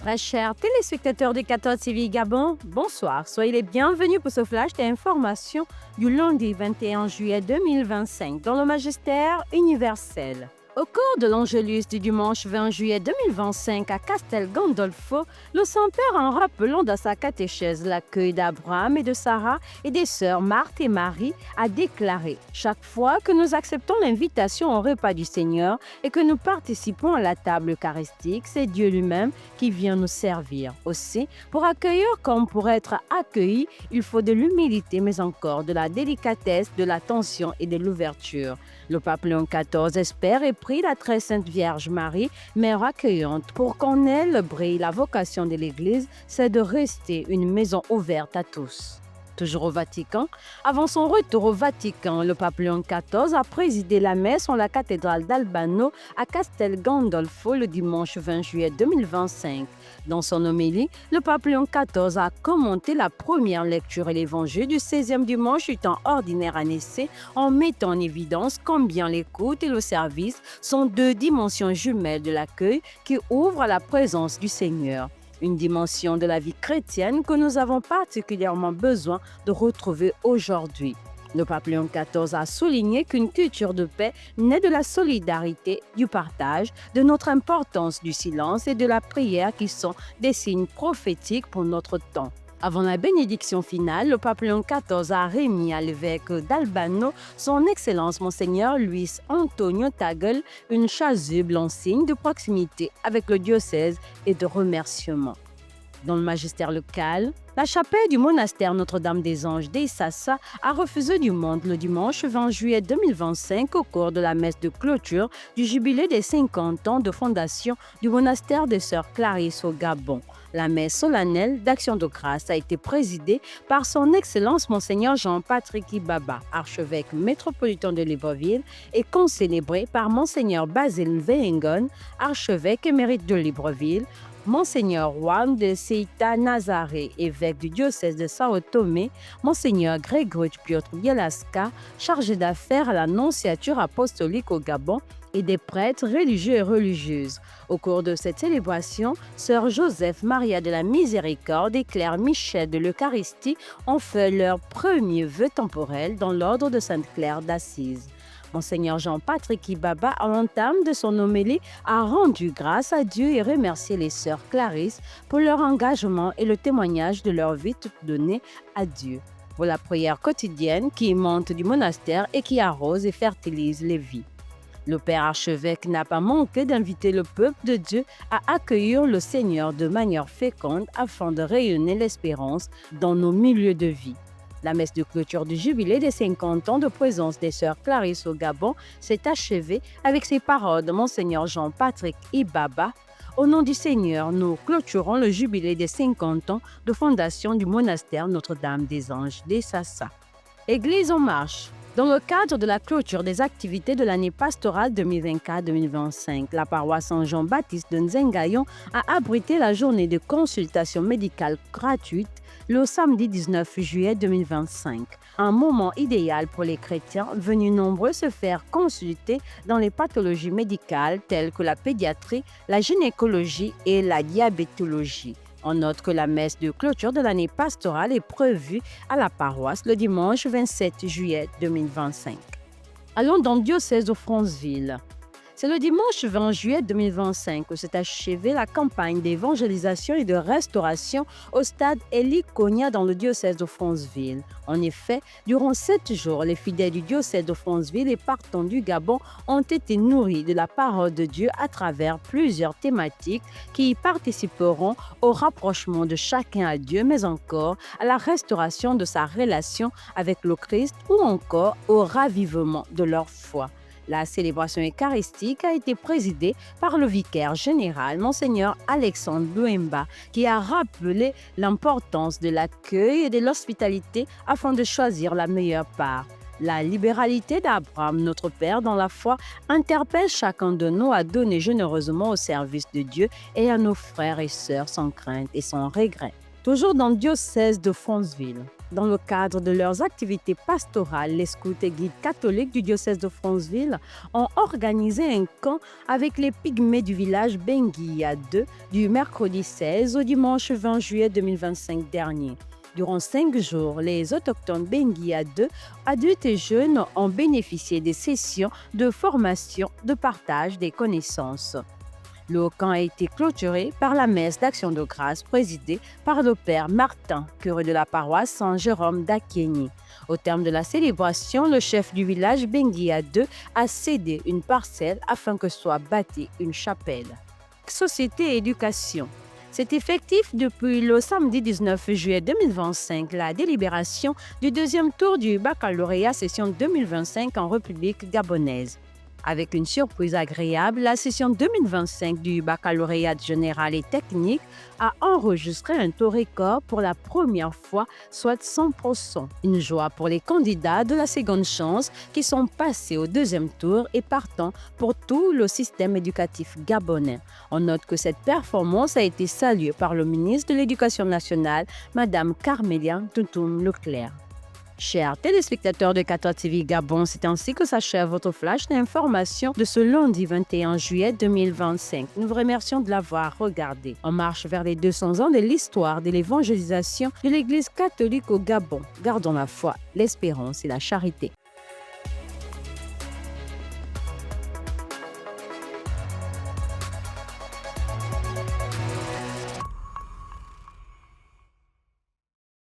Très chers téléspectateurs de 14 TV Gabon, bonsoir. Soyez les bienvenus pour ce flash d'information du lundi 21 juillet 2025 dans le magistère universel. Au cours de l'Angélus du dimanche 20 juillet 2025 à Castel Gandolfo, le Saint-Père, en rappelant dans sa catéchèse l'accueil d'Abraham et de Sarah et des sœurs Marthe et Marie, a déclaré « Chaque fois que nous acceptons l'invitation au repas du Seigneur et que nous participons à la table eucharistique, c'est Dieu lui-même qui vient nous servir. Aussi, pour accueillir comme pour être accueilli, il faut de l'humilité, mais encore de la délicatesse, de l'attention et de l'ouverture. » Le pape Léon XIV espère et prie la très sainte Vierge Marie, mère accueillante, pour qu'on ait le brille. La vocation de l'Église, c'est de rester une maison ouverte à tous. Toujours au Vatican. Avant son retour au Vatican, le pape Léon XIV a présidé la messe en la cathédrale d'Albano à Castel Gandolfo le dimanche 20 juillet 2025. Dans son homélie, le pape Léon XIV a commenté la première lecture et l'évangile du 16e dimanche du temps ordinaire à Nicée en mettant en évidence combien l'écoute et le service sont deux dimensions jumelles de l'accueil qui ouvrent à la présence du Seigneur. Une dimension de la vie chrétienne que nous avons particulièrement besoin de retrouver aujourd'hui. Le pape Léon XIV a souligné qu'une culture de paix naît de la solidarité, du partage, de notre importance du silence et de la prière qui sont des signes prophétiques pour notre temps. Avant la bénédiction finale, le pape Léon XIV a remis à l'évêque d'Albano, son Excellence Monseigneur Luis Antonio Tagle, une chasuble en signe de proximité avec le diocèse et de remerciement. Dans le magistère local, la chapelle du monastère Notre-Dame-des-Anges d'Issassa a refusé du monde le dimanche 20 juillet 2025 au cours de la messe de clôture du jubilé des 50 ans de fondation du monastère des Sœurs Clarisse au Gabon. La messe solennelle d'Action de grâce a été présidée par son Excellence Monseigneur Jean-Patrick Ibaba, archevêque métropolitain de Libreville, et concélébrée par Monseigneur Basile Vehengon, archevêque émérite de Libreville, Monseigneur Juan de Seita Nazaré, évêque du diocèse de Sao Tomé, Monseigneur Grégory Piotr Bielaska, chargé d'affaires à la nonciature apostolique au Gabon, et des prêtres religieux et religieuses. Au cours de cette célébration, Sœur Joseph Maria de la Miséricorde et Claire Michel de l'Eucharistie ont fait leur premier vœu temporel dans l'ordre de Sainte-Claire d'Assise. Monseigneur Jean-Patrick Ibaba, à l'entame de son homélie, a rendu grâce à Dieu et remercié les sœurs Clarisse pour leur engagement et le témoignage de leur vie toute donnée à Dieu. Pour la prière quotidienne qui monte du monastère et qui arrose et fertilise les vies. Le Père archevêque n'a pas manqué d'inviter le peuple de Dieu à accueillir le Seigneur de manière féconde afin de rayonner l'espérance dans nos milieux de vie. La messe de clôture du jubilé des 50 ans de présence des sœurs Clarisse au Gabon s'est achevée avec ces paroles de Monseigneur Jean-Patrick Ibaba. Au nom du Seigneur, nous clôturons le jubilé des 50 ans de fondation du monastère Notre-Dame-des-Anges d'Issassa. Église en marche. Dans le cadre de la clôture des activités de l'année pastorale 2024-2025, la paroisse Saint-Jean-Baptiste de Nzengayon a abrité la journée de consultation médicale gratuite le samedi 19 juillet 2025. Un moment idéal pour les chrétiens venus nombreux se faire consulter dans les pathologies médicales telles que la pédiatrie, la gynécologie et la diabétologie. On note que la messe de clôture de l'année pastorale est prévue à la paroisse le dimanche 27 juillet 2025. Allons dans le diocèse de Franceville. C'est le dimanche 20 juillet 2025 que s'est achevée la campagne d'évangélisation et de restauration au stade Elie-Konya dans le diocèse de Franceville. En effet, durant 7 jours, les fidèles du diocèse de Franceville et partants du Gabon ont été nourris de la parole de Dieu à travers plusieurs thématiques qui y participeront au rapprochement de chacun à Dieu, mais encore à la restauration de sa relation avec le Christ ou encore au ravivement de leur foi. La célébration eucharistique a été présidée par le vicaire général, Monseigneur Alexandre Louemba, qui a rappelé l'importance de l'accueil et de l'hospitalité afin de choisir la meilleure part. La libéralité d'Abraham, notre Père dans la foi, interpelle chacun de nous à donner généreusement au service de Dieu et à nos frères et sœurs sans crainte et sans regret. Toujours dans le diocèse de Franceville. Dans le cadre de leurs activités pastorales, les scouts et guides catholiques du diocèse de Franceville ont organisé un camp avec les pygmées du village Benguia 2 du mercredi 16 au dimanche 20 juillet 2025 dernier. Durant 5 jours, les autochtones Benguia 2, adultes et jeunes, ont bénéficié des sessions de formation, de partage des connaissances. Le camp a été clôturé par la messe d'action de grâce présidée par le père Martin, curé de la paroisse Saint-Jérôme d'Akieni. Au terme de la célébration, le chef du village Benguia 2 a cédé une parcelle afin que soit bâtie une chapelle. Société et éducation. C'est effectif depuis le samedi 19 juillet 2025 la délibération du deuxième tour du baccalauréat session 2025 en République gabonaise. Avec une surprise agréable, la session 2025 du baccalauréat général et technique a enregistré un taux record pour la première fois, soit 100%. Une joie pour les candidats de la seconde chance qui sont passés au deuxième tour et partant pour tout le système éducatif gabonais. On note que cette performance a été saluée par le ministre de l'Éducation nationale, Mme Carmélia Toutoum Leclerc. Chers téléspectateurs de 14 TV Gabon, c'est ainsi que s'achève votre flash d'information de ce lundi 21 juillet 2025. Nous vous remercions de l'avoir regardé. On marche vers les 200 ans de l'histoire de l'évangélisation de l'Église catholique au Gabon. Gardons la foi, l'espérance et la charité.